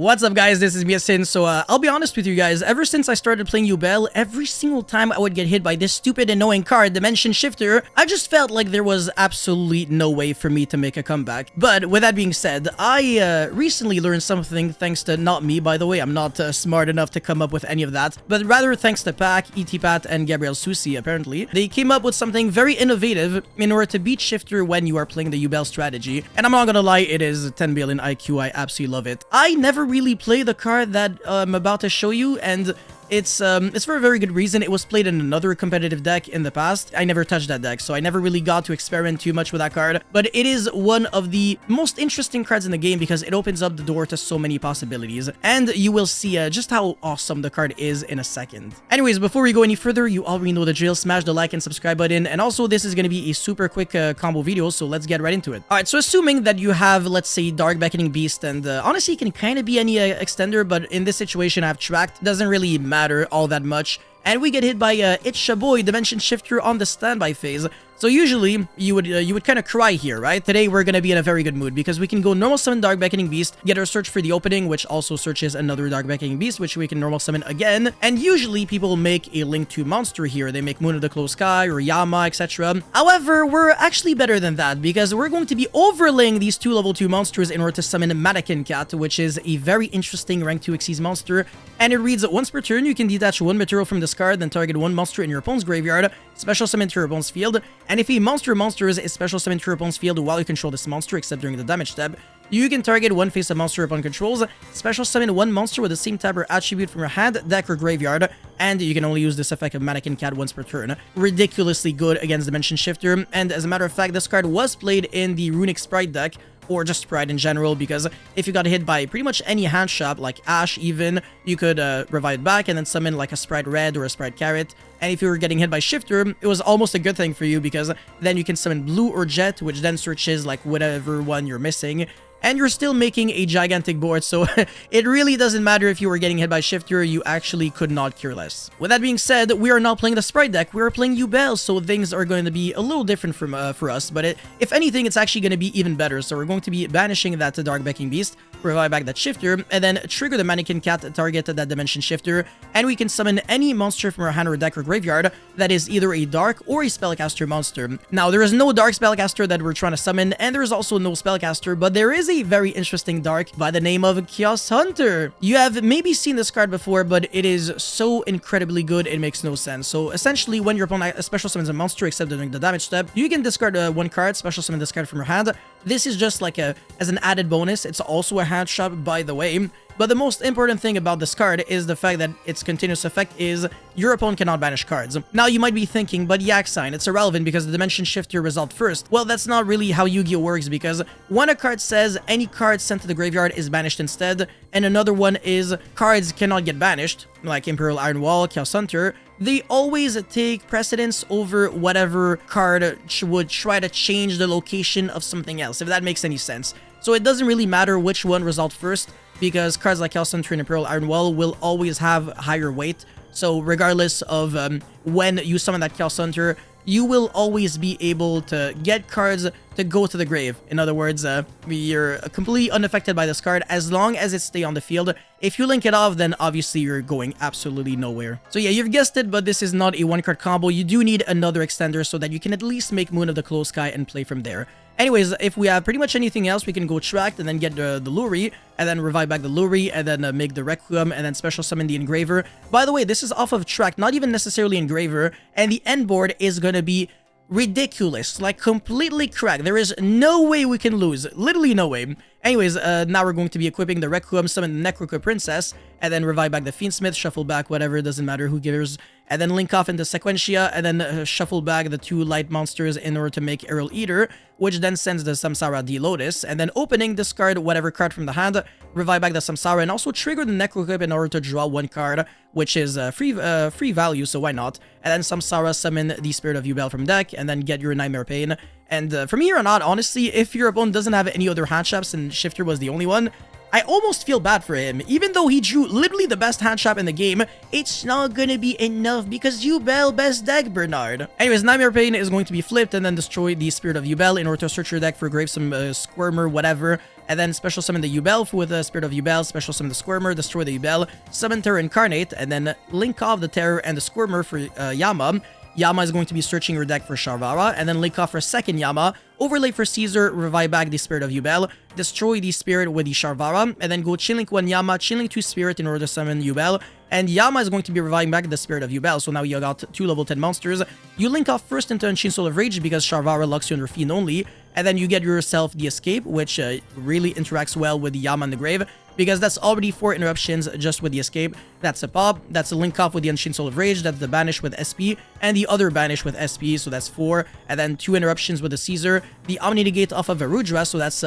What's up, guys? This is Miasin. So I'll be honest with you guys, ever since I started playing Yubel, every single time I would get hit by this stupid annoying card, Dimension Shifter, I just felt like there was absolutely no way for me to make a comeback. But with that being said, I recently learned something thanks to, not me by the way, I'm not smart enough to come up with any of that, but rather thanks to Pac, ETPat, and Gabriel Susi apparently. They came up with something very innovative in order to beat Shifter when you are playing the Yubel strategy. And I'm not gonna lie, it is 10 billion IQ, I absolutely love it. I never really play the card that I'm about to show you, and it's for a very good reason. It was played in another competitive deck in the past. I never touched that deck, so I never really got to experiment too much with that card. But it is one of the most interesting cards in the game because it opens up the door to so many possibilities. And you will see just how awesome the card is in a second. Anyways, before we go any further, you already know the drill. Smash the like and subscribe button. And also, this is going to be a super quick combo video, so let's get right into it. Alright, so assuming that you have, let's say, Dark Beckoning Beast, and honestly, it can kind of be any extender, but in this situation, I have Tracked. Doesn't really matter all that much, and we get hit by It's Ya Boy Dimension Shifter on the standby phase. So usually you would kind of cry here, right? Today we're gonna be in a very good mood because we can go normal summon Dark Beckoning Beast, get our search for the opening, which also searches another Dark Beckoning Beast, which we can normal summon again. And usually people make a Link 2 monster here. They make Moon of the Closed Sky or Yama, etc. However, we're actually better than that because we're going to be overlaying these two level 2 monsters in order to summon Mannequin Cat, which is a very interesting rank 2 Xyz monster. And it reads, once per turn, you can detach one material from this card, then target one monster in your opponent's graveyard, special summon to your opponent's field, and if a monster is special summoned to your opponent's field while you control this monster, except during the damage step, you can target one face-up monster upon controls, special summon one monster with the same type or attribute from your hand, deck, or graveyard, and you can only use this effect of Mannequin Cat once per turn. Ridiculously good against Dimension Shifter, and as a matter of fact, this card was played in the Runic Sprite deck, or just Sprite in general, because if you got hit by pretty much any hand shop, like Ash even, you could revive it back and then summon like a Sprite Red or a Sprite Carrot. And if you were getting hit by Shifter, it was almost a good thing for you because then you can summon Blue or Jet, which then searches like whatever one you're missing. And you're still making a gigantic board, so it really doesn't matter if you were getting hit by Shifter, you actually could not care less. With that being said, we are not playing the Sprite deck, we are playing Yubel, so things are going to be a little different from for us, but if anything, it's actually going to be even better. So we're going to be banishing that Dark Beckoning Beast, revive back that Shifter, and then trigger the Mannequin Cat, target that Dimension Shifter, and we can summon any monster from our hand or deck or graveyard that is either a Dark or a Spellcaster monster. Now, there is no Dark Spellcaster that we're trying to summon, and there is also no Spellcaster, but there is a very interesting Dark by the name of Chaos Hunter. You have maybe seen this card before, but it is so incredibly good, it makes no sense. So essentially, when your opponent special summons a monster except during the damage step, you can discard one card, special summon this card from your hand. This is just like as an added bonus. It's also a hand shop, by the way. But the most important thing about this card is the fact that its continuous effect is your opponent cannot banish cards. Now you might be thinking, but Yak sign, it's irrelevant because the Dimension Shifter result first. Well, that's not really how Yu-Gi-Oh works because when a card says any card sent to the graveyard is banished instead, and another one is cards cannot get banished, like Imperial Iron Wall, Chaos Hunter, they always take precedence over whatever card would try to change the location of something else, if that makes any sense. So it doesn't really matter which one result first, because cards like Chaos Hunter and Imperial Iron Wall will always have higher weight. So regardless of when you summon that Chaos Hunter, you will always be able to get cards to go to the grave. In other words, you're completely unaffected by this card as long as it stays on the field. If you link it off, then obviously you're going absolutely nowhere. So yeah, you've guessed it, but this is not a one-card combo. You do need another extender so that you can at least make Moon of the Closed Sky and play from there. Anyways, if we have pretty much anything else, we can go Tracked and then get the Luri, and then revive back the Luri, and then make the Requiem, and then special summon the Engraver. By the way, this is off of Tracked, not even necessarily Engraver, and the end board is gonna be ridiculous, like completely cracked. There is no way we can lose, literally no way. Anyways, now we're going to be equipping the Requiem, summon the Necroca Princess, and then revive back the Fiendsmith, shuffle back whatever, it doesn't matter, who cares, and then link off into Sequentia, and then shuffle back the two light monsters in order to make Aerial Eater, which then sends the Samsara D Lotus, and then opening, discard whatever card from the hand, revive back the Samsara, and also trigger the Necroca in order to draw one card, which is free value, so why not? And then Samsara, summon the Spirit of Yubel from deck, and then get your Nightmare Pain. And from here on out, honestly, if your opponent doesn't have any other hand shops and Shifter was the only one, I almost feel bad for him. Even though he drew literally the best hand shop in the game, it's not gonna be enough because Yubel best deck, Bernard. Anyways, Nightmare Pain is going to be flipped and then destroy the Spirit of Yubel in order to search your deck for Gravesome, Squirmer, whatever. and then special summon the Yubel with the Spirit of Yubel, special summon the Squirmer, destroy the Yubel, summon Terror Incarnate, and then link off the Terror and the Squirmer for Yama. Yama is going to be searching your deck for Sharvara, and then link off for second Yama, overlay for Caesar, revive back the Spirit of Yubel, destroy the Spirit with the Sharvara, and then go Chainlink 1 Yama, Chainlink 2 Spirit in order to summon Yubel, and Yama is going to be reviving back the Spirit of Yubel, so now you got 2 level 10 monsters. You link off first into Unchained Soul of Rage because Sharvara locks you under Fiend only, and then you get yourself the Escape, which really interacts well with the Yama in the grave, because that's already 4 interruptions just with the Escape. That's a pop, that's a link off with the Unchained Soul of Rage, that's the Banish with SP, and the other Banish with SP, so that's 4, and then 2 interruptions with the Caesar, the Omni Negate off of Varudra, so that's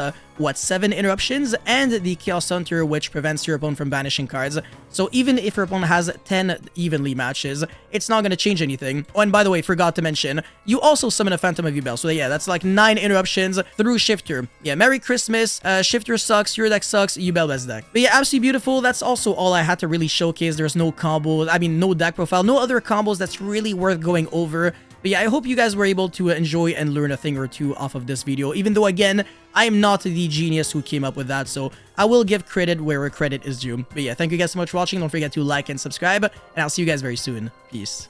7 interruptions, and the Chaos Hunter, which prevents your opponent from banishing cards. So even if your opponent has 10 evenly matches, it's not going to change anything. Oh, and by the way, forgot to mention, you also summon a Phantom of Yubel, so yeah, that's like 9 interruptions through Shifter. Yeah, Merry Christmas, Shifter sucks, your deck sucks, Yubel best deck. But yeah, absolutely beautiful. That's also all I had to really showcase. There's no combos, I mean, no deck profile, no other combos that's really worth going over. But yeah, I hope you guys were able to enjoy and learn a thing or two off of this video, even though, again, I am not the genius who came up with that, so I will give credit where credit is due. But yeah, thank you guys so much for watching. Don't forget to like and subscribe, and I'll see you guys very soon. Peace.